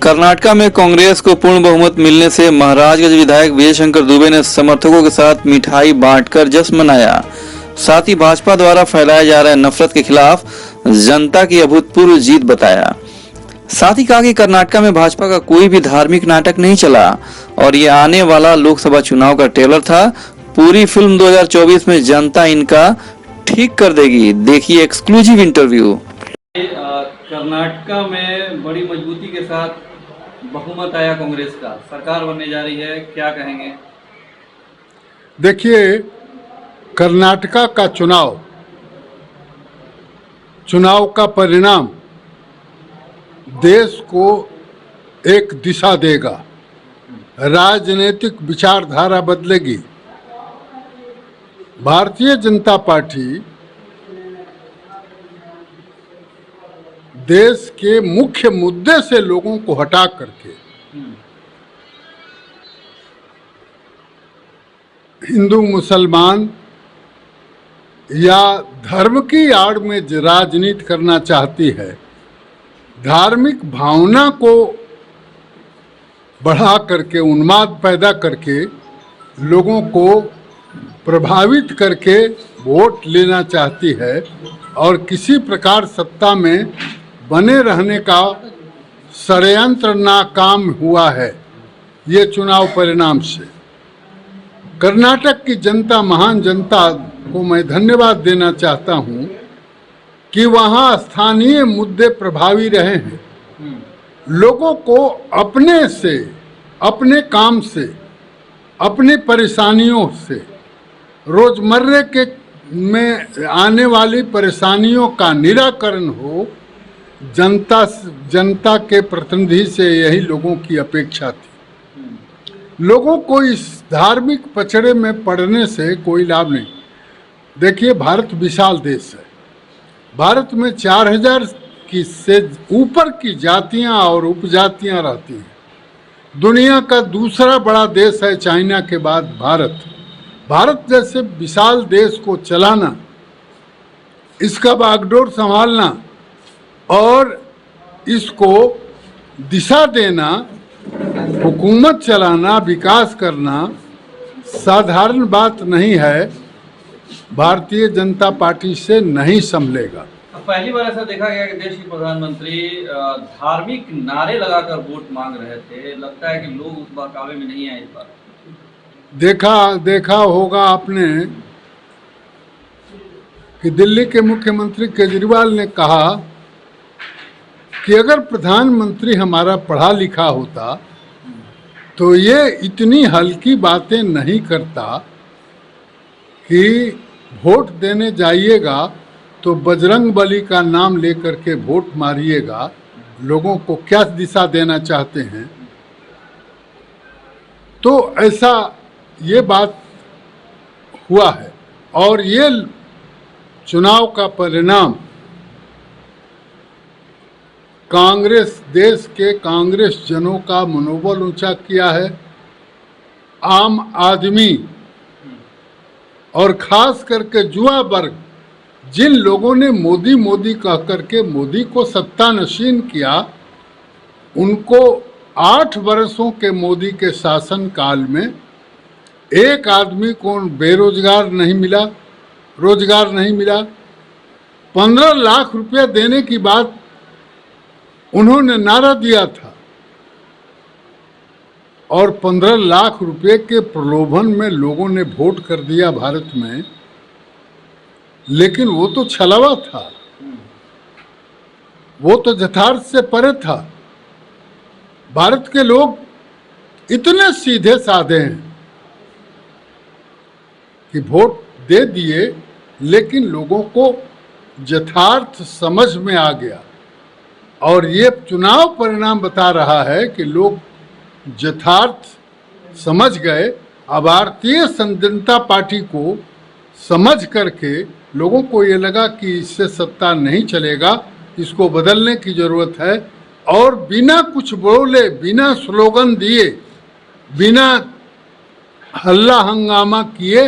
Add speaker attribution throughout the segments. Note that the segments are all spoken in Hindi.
Speaker 1: कर्नाटक में कांग्रेस को पूर्ण बहुमत मिलने से महाराजगंज विधायक विजय शंकर दुबे ने समर्थकों के साथ मिठाई बांटकर जश्न मनाया। साथ ही भाजपा द्वारा फैलाए जा रहे नफरत के खिलाफ जनता की अभूतपूर्व जीत बताया। साथ ही कहा कि कर्नाटक में भाजपा का कोई भी धार्मिक नाटक नहीं चला और ये आने वाला लोकसभा चुनाव का ट्रेलर था। पूरी फिल्म 2024 में जनता इनका ठीक कर देगी। देखिए एक्सक्लूसिव इंटरव्यू।
Speaker 2: कर्नाटक में बड़ी मजबूती के साथ बहुमत आया कांग्रेस का, सरकार बनने जा रही है, क्या कहेंगे?
Speaker 3: देखिए, कर्नाटक का चुनाव का परिणाम देश को एक दिशा देगा, राजनीतिक विचारधारा बदलेगी। भारतीय जनता पार्टी देश के मुख्य मुद्दे से लोगों को हटा करके हिंदू मुसलमान या धर्म की आड़ में राजनीति करना चाहती है। धार्मिक भावना को बढ़ा करके, उन्माद पैदा करके, लोगों को प्रभावित करके वोट लेना चाहती है और किसी प्रकार सत्ता में बने रहने का षड्यंत्र नाकाम हुआ है। ये चुनाव परिणाम से कर्नाटक की जनता, महान जनता को मैं धन्यवाद देना चाहता हूं कि वहां स्थानीय मुद्दे प्रभावी रहे हैं। लोगों को अपने से, अपने काम से, अपनी परेशानियों से, रोजमर्रे के में आने वाली परेशानियों का निराकरण हो, जनता के प्रतिनिधि से यही लोगों की अपेक्षा थी। लोगों को इस धार्मिक पचड़े में पड़ने से कोई लाभ नहीं। देखिए, भारत विशाल देश है। भारत में 4000 की से ऊपर की जातियां और उपजातियां रहती हैं। दुनिया का दूसरा बड़ा देश है चाइना के बाद भारत। भारत जैसे विशाल देश को चलाना, इसका बागडोर संभालना और इसको दिशा देना, हुकूमत चलाना, विकास करना साधारण बात नहीं है। भारतीय जनता पार्टी से नहीं संभलेगा।
Speaker 2: पहली बार ऐसा देखा गया कि देश के प्रधानमंत्री धार्मिक नारे लगाकर वोट मांग रहे थे। लगता है कि लोग उस बहकावे में नहीं आए इस बार। देखा होगा आपने कि दिल्ली के मुख्यमंत्री केजरीवाल ने कहा कि अगर प्रधानमंत्री हमारा पढ़ा लिखा होता तो ये इतनी हल्की बातें नहीं करता कि वोट देने जाइएगा तो बजरंग बली का नाम लेकर के वोट मारिएगा। लोगों को क्या दिशा देना चाहते हैं? तो ऐसा ये बात हुआ है और ये चुनाव का परिणाम देश के कांग्रेस जनों का मनोबल ऊंचा किया है। आम आदमी और खास करके युवा वर्ग, जिन लोगों ने मोदी मोदी कह करके मोदी को सत्ता नशीन किया, उनको 8 वर्षों के मोदी के शासन काल में एक आदमी को बेरोजगार नहीं मिला, रोजगार नहीं मिला। 15 लाख रुपया देने की बात उन्होंने नारा दिया था और 15 लाख रुपए के प्रलोभन में लोगों ने वोट कर दिया भारत में। लेकिन वो तो छलावा था, वो तो यथार्थ से परे था। भारत के लोग इतने सीधे साधे हैं कि वोट दे दिए, लेकिन लोगों को यथार्थ समझ में आ गया और ये चुनाव परिणाम बता रहा है कि लोग यथार्थ समझ गए। अब भारतीय जनता पार्टी को समझ करके लोगों को ये लगा कि इससे सत्ता नहीं चलेगा, इसको बदलने की ज़रूरत है। और बिना कुछ बोले, बिना स्लोगन दिए, बिना हल्ला हंगामा किए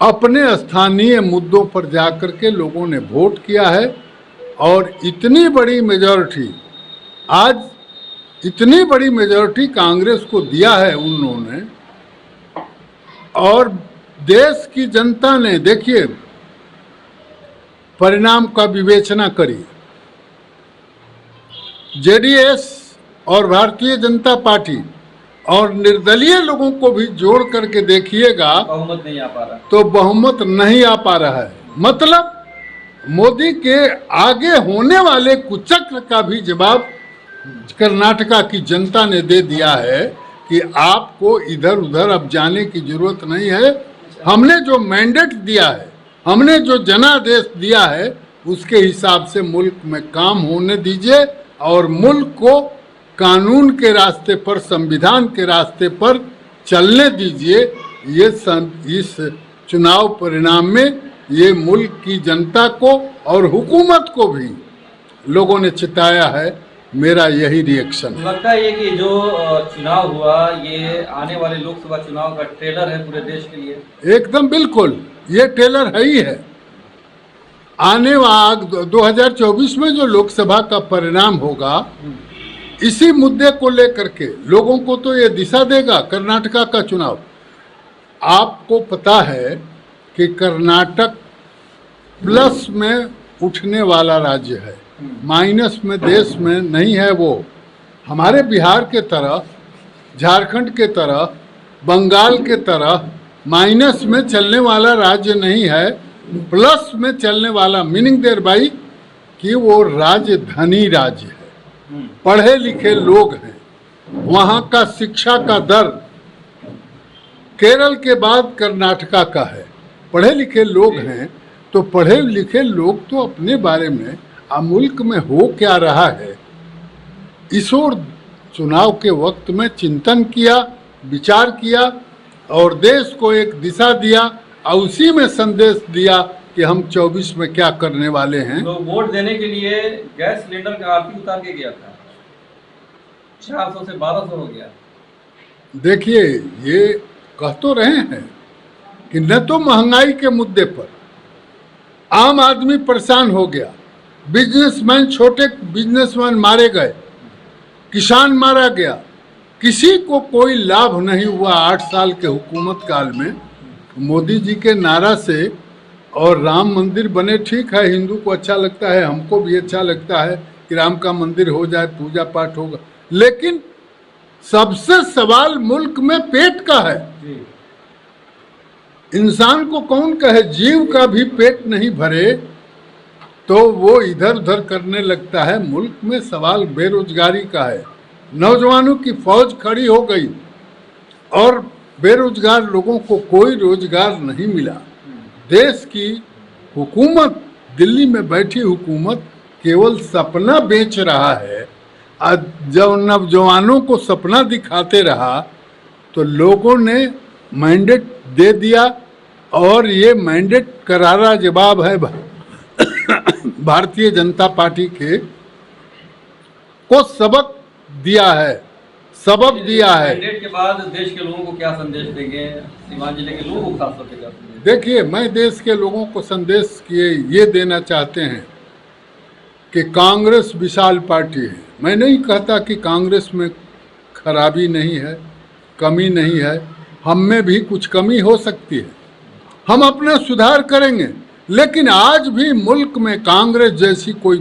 Speaker 2: अपने स्थानीय मुद्दों पर जाकर के लोगों ने वोट किया है और इतनी बड़ी मेजॉरिटी आज इतनी बड़ी मेजॉरिटी कांग्रेस को दिया है उन्होंने, और देश की जनता ने, देखिए, परिणाम का विवेचना करी। जेडीएस और भारतीय जनता पार्टी और निर्दलीय लोगों को भी जोड़ करके देखिएगा,
Speaker 1: बहुमत नहीं आ पा रहा,
Speaker 2: तो बहुमत नहीं आ पा रहा है। मतलब मोदी के आगे होने वाले कुचक्र का भी जवाब कर्नाटका की जनता ने दे दिया है कि आपको इधर उधर अब जाने की जरूरत नहीं है। हमने जो मैंडेट दिया है, हमने जो जनादेश दिया है, उसके हिसाब से मुल्क में काम होने दीजिए और मुल्क को कानून के रास्ते पर, संविधान के रास्ते पर चलने दीजिए। ये इस चुनाव परिणाम में ये मुल्क की जनता को और हुकूमत को भी लोगों ने चिताया है। मेरा यही रिएक्शन है।
Speaker 1: लगता है कि जो चुनाव हुआ ये आने वाले लोकसभा चुनाव का ट्रेलर है पूरे देश के लिए।
Speaker 2: एकदम बिल्कुल, ये ट्रेलर है ही है। आने वाले 2024 में जो लोकसभा का परिणाम होगा, इसी मुद्दे को लेकर के लोगों को तो ये दिशा देगा। कर्नाटका का चुनाव, आपको पता है कि कर्नाटक प्लस में उठने वाला राज्य है, माइनस में देश में नहीं है। वो हमारे बिहार के तरह, झारखंड के तरह, बंगाल के तरह माइनस में चलने वाला राज्य नहीं है, प्लस में चलने वाला। मीनिंग देयर बाई कि वो राज्य धनी राज्य है, पढ़े लिखे लोग हैं, वहाँ का शिक्षा का दर केरल के बाद कर्नाटका का है। पढ़े लिखे लोग हैं, तो पढ़े लिखे लोग तो अपने बारे में मुल्क में हो क्या रहा है, इस ओर चुनाव के वक्त में चिंतन किया, विचार किया और देश को एक दिशा दिया और उसी में संदेश दिया कि हम 24 में क्या करने वाले हैं।
Speaker 1: तो वोट देने के लिए गैस सिलेंडर का आरती उतार के गया था, 400 से 1200 हो गया।
Speaker 2: देखिए, ये कह तो रहे हैं कि न तो महंगाई के मुद्दे पर आम आदमी परेशान हो गया, बिजनेसमैन, छोटे बिजनेसमैन मारे गए, किसान मारा गया, किसी को कोई लाभ नहीं हुआ 8 साल के हुकूमत काल में। मोदी जी के नारा से और राम मंदिर बने, ठीक है, हिंदू को अच्छा लगता है, हमको भी अच्छा लगता है कि राम का मंदिर हो जाए, पूजा पाठ होगा, लेकिन सबसे सवाल मुल्क में पेट का है। इंसान को कौन कहे, जीव का भी पेट नहीं भरे तो वो इधर उधर करने लगता है। मुल्क में सवाल बेरोजगारी का है, नौजवानों की फौज खड़ी हो गई और बेरोजगार लोगों को कोई रोजगार नहीं मिला। देश की हुकूमत, दिल्ली में बैठी हुकूमत केवल सपना बेच रहा है। जब नौजवानों को सपना दिखाते रहा तो लोगों ने मैंडेट दे दिया और ये मैंडेट करारा जवाब है भारतीय जनता पार्टी के को सबक दिया है, सबक दिया है।
Speaker 1: मैंडेट के बाद देश के लोगों को क्या संदेश देंगे, सीमांचल जिले के लोगों को खास तौर पे क्या संदेश?
Speaker 2: देखिए, मैं देश के लोगों को संदेश ये देना चाहते हैं कि कांग्रेस विशाल पार्टी है। मैं नहीं कहता कि कांग्रेस में खराबी नहीं है, कमी नहीं है, हम में भी कुछ कमी हो सकती है, हम अपना सुधार करेंगे, लेकिन आज भी मुल्क में कांग्रेस जैसी कोई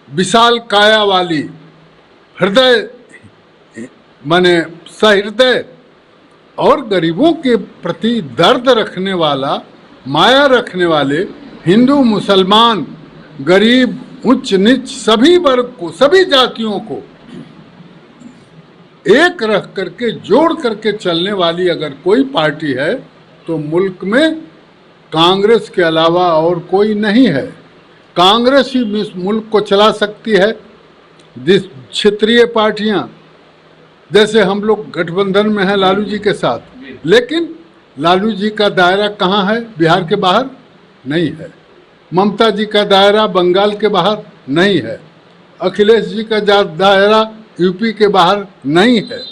Speaker 2: विशाल काया वाली, हृदय माने सहृदय और गरीबों के प्रति दर्द रखने वाला, माया रखने वाले, हिंदू मुसलमान, गरीब, उच्च नीच, सभी वर्ग को, सभी जातियों को एक रख करके, जोड़ करके चलने वाली अगर कोई पार्टी है तो मुल्क में कांग्रेस के अलावा और कोई नहीं है। कांग्रेस ही मुल्क को चला सकती है। क्षेत्रीय पार्टियां, जैसे हम लोग गठबंधन में हैं लालू जी के साथ, लेकिन लालू जी का दायरा कहाँ है? बिहार के बाहर नहीं है। ममता जी का दायरा बंगाल के बाहर नहीं है। अखिलेश जी का दायरा यूपी के बाहर नहीं है।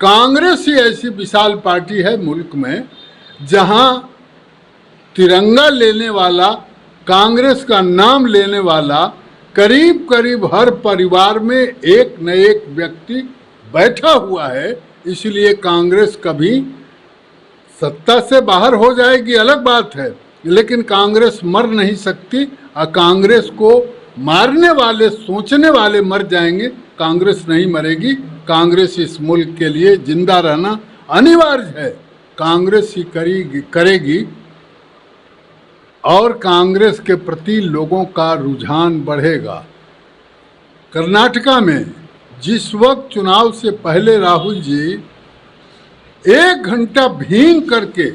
Speaker 2: कांग्रेस ही ऐसी विशाल पार्टी है मुल्क में जहां तिरंगा लेने वाला, कांग्रेस का नाम लेने वाला करीब करीब हर परिवार में एक न एक व्यक्ति बैठा हुआ है। इसलिए कांग्रेस कभी सत्ता से बाहर हो जाएगी अलग बात है, लेकिन कांग्रेस मर नहीं सकती। और कांग्रेस को मारने वाले, सोचने वाले मर जाएंगे, कांग्रेस नहीं मरेगी। कांग्रेस इस मुल्क के लिए जिंदा रहना अनिवार्य है। कांग्रेस ही करेगी और कांग्रेस के प्रति लोगों का रुझान बढ़ेगा। कर्नाटका में जिस वक्त चुनाव से पहले राहुल जी 1 घंटा भींग करके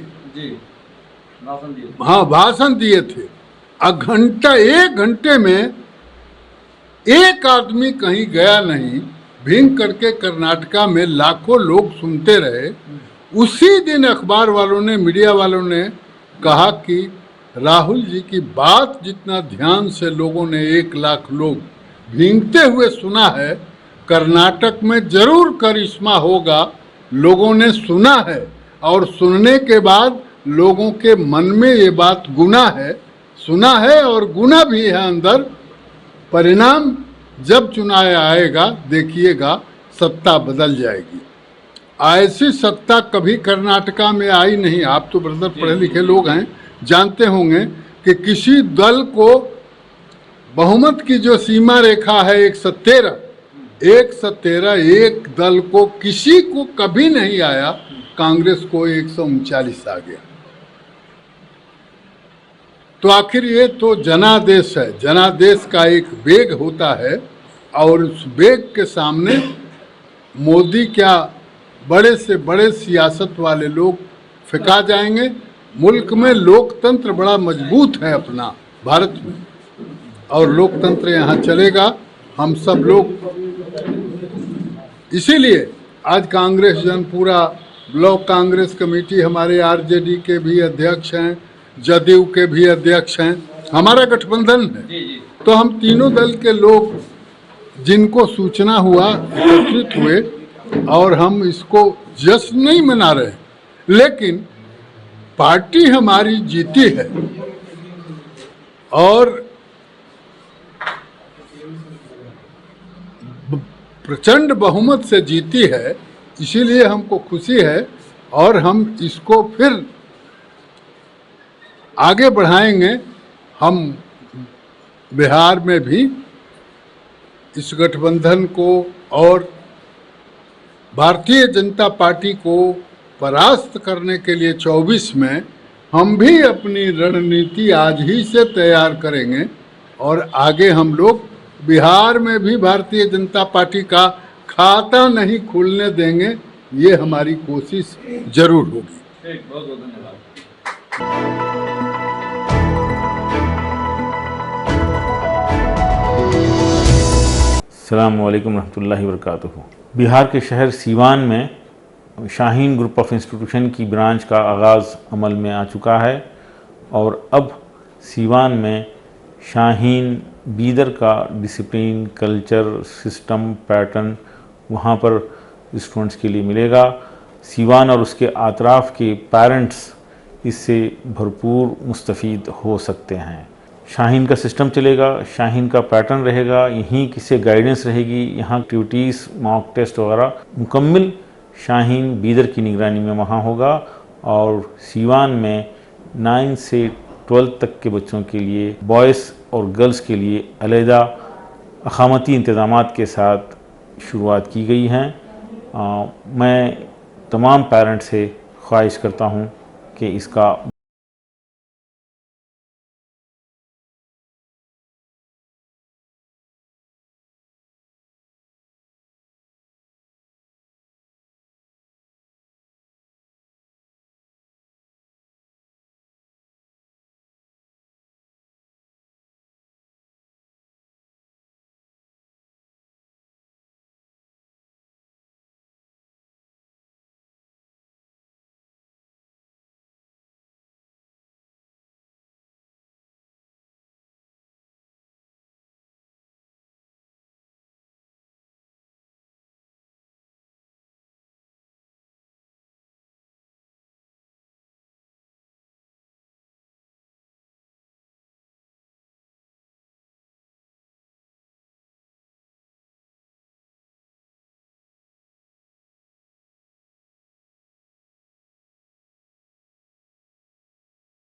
Speaker 2: भाषण दिए थे, 1 घंटे में एक आदमी कहीं गया नहीं, भींग करके कर्नाटका में लाखों लोग सुनते रहे। उसी दिन अखबार वालों ने, मीडिया वालों ने कहा कि राहुल जी की बात जितना ध्यान से लोगों ने 1 लाख लोग भींगते हुए सुना है, कर्नाटक में जरूर करिश्मा होगा। लोगों ने सुना है और सुनने के बाद लोगों के मन में ये बात गुना है, सुना है और गुना भी है अंदर। परिणाम जब चुनाव आएगा देखिएगा, सत्ता बदल जाएगी। ऐसी सत्ता कभी कर्नाटका में आई नहीं। आप तो ब्रदर पढ़े लिखे लोग हैं, जानते होंगे कि किसी दल को बहुमत की जो सीमा रेखा है 113, एक दल को किसी को कभी नहीं आया। कांग्रेस को 139 आ गया। तो आखिर ये तो जनादेश है। जनादेश का एक वेग होता है और उस वेग के सामने मोदी क्या, बड़े से बड़े सियासत वाले लोग फेंका जाएंगे। मुल्क में लोकतंत्र बड़ा मजबूत है अपना भारत में, और लोकतंत्र यहाँ चलेगा। हम सब लोग इसीलिए आज कांग्रेस जन पूरा ब्लॉक कांग्रेस कमेटी, हमारे आरजेडी के भी अध्यक्ष हैं, जदयू के भी अध्यक्ष हैं, हमारा गठबंधन है। तो हम तीनों दल के लोग जिनको सूचना हुआ एकत्रित हुए और हम इसको जश्न नहीं मना रहे, लेकिन पार्टी हमारी जीती है और प्रचंड बहुमत से जीती है। इसीलिए हमको खुशी है और हम इसको फिर आगे बढ़ाएंगे। हम बिहार में भी इस गठबंधन को और भारतीय जनता पार्टी को परास्त करने के लिए 24 में हम भी अपनी रणनीति आज ही से तैयार करेंगे और आगे हम लोग बिहार में भी भारतीय जनता पार्टी का खाता नहीं खुलने देंगे। ये हमारी कोशिश जरूर होगी।
Speaker 1: बहुत बहुत धन्यवाद।
Speaker 4: अस्सलामु अलैकुम रहमतुल्लाहि व बरकातुहू। बिहार के शहर सीवान में शाहीन ग्रुप ऑफ इंस्टीट्यूशन की ब्रांच का आगाज़ अमल में आ चुका है और अब सीवान में शाहीन बीदर का डिसिप्लिन, कल्चर, सिस्टम, पैटर्न वहाँ पर स्टूडेंट्स के लिए मिलेगा। सीवान और उसके आतराफ़ के पेरेंट्स इससे भरपूर मुस्तफ़ीद हो सकते हैं। शाहीन का सिस्टम चलेगा, शाहीन का पैटर्न रहेगा, यहीं किसे गाइडेंस रहेगी, यहाँ एक्टिविटीज़, मॉक टेस्ट वगैरह मुकम्मल शाहीन बीदर की निगरानी में वहाँ होगा। और सीवान में 9 से 12 तक के बच्चों के लिए, बॉयज़ और गर्ल्स के लिए अलहदा अक़ामती इंतज़ामात के साथ शुरुआत की गई हैं। मैं तमाम पेरेंट्स से ख्वाहिश करता हूँ कि इसका